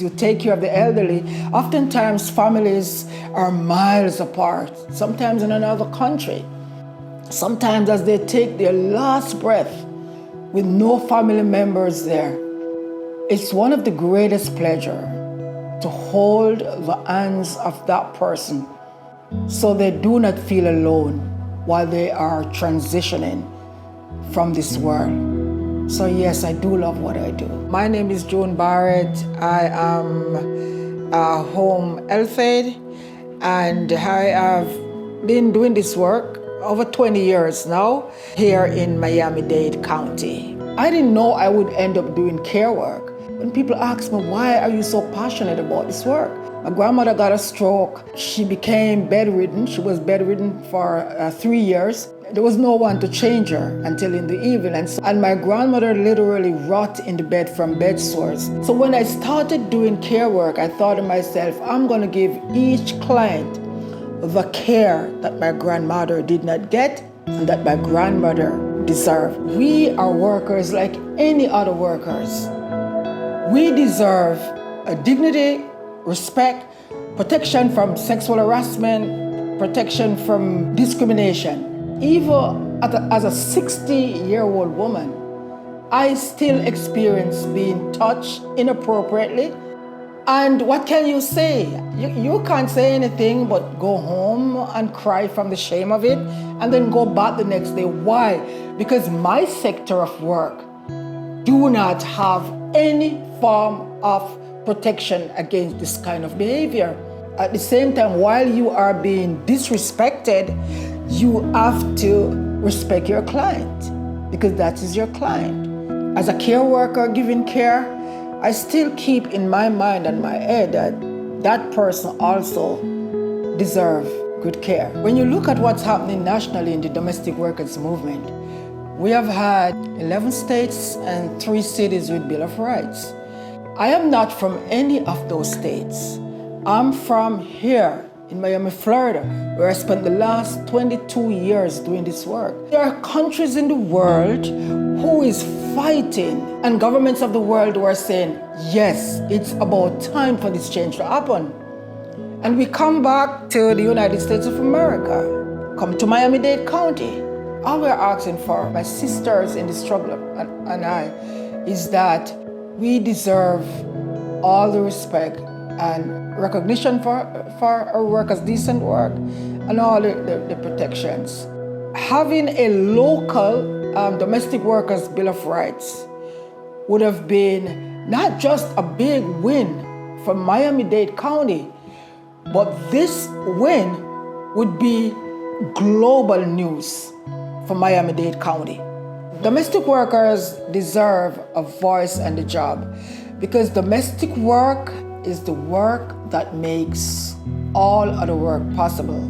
You take care of the elderly. Oftentimes families are miles apart, sometimes in another country. Sometimes as they take their last breath with no family members there, it's one of the greatest pleasure to hold the hands of that person so they do not feel alone while they are transitioning from this world. So yes, I do love what I do. My name is Joan Barrett. I am a home health aide, and I have been doing this work over 20 years now here in Miami-Dade County. I didn't know I would end up doing care work. When people ask me, why are you so passionate about this work? My grandmother got a stroke. She became bedridden. She was bedridden for 3 years. There was no one to change her until in the evening. And my grandmother literally rot in the bed from bed sores. So when I started doing care work, I thought to myself, I'm going to give each client the care that my grandmother did not get and that my grandmother deserved. We are workers like any other workers. We deserve a dignity, respect, protection from sexual harassment, protection from discrimination. Even as a 60-year-old woman, I still experience being touched inappropriately. And what can you say? You can't say anything but go home and cry from the shame of it and then go back the next day. Why? Because my sector of work do not have any form of protection against this kind of behavior. At the same time, while you are being disrespected, you have to respect your client because that is your client. As a care worker giving care, I still keep in my mind and my head that that person also deserves good care. When you look at what's happening nationally in the domestic workers movement, we have had 11 states and 3 cities with Bill of Rights. I am not from any of those states. I'm from here in Miami, Florida, where I spent the last 22 years doing this work. There are countries in the world who is fighting, and governments of the world who are saying, yes, it's about time for this change to happen. And we come back to the United States of America, come to Miami-Dade County. All we're asking for, my sisters in the struggle and I, is that we deserve all the respect and recognition for our workers' decent work and all the protections. Having a local domestic workers' Bill of Rights would have been not just a big win for Miami-Dade County, but this win would be global news for Miami-Dade County. Domestic workers deserve a voice and a job because domestic work is the work that makes all other work possible.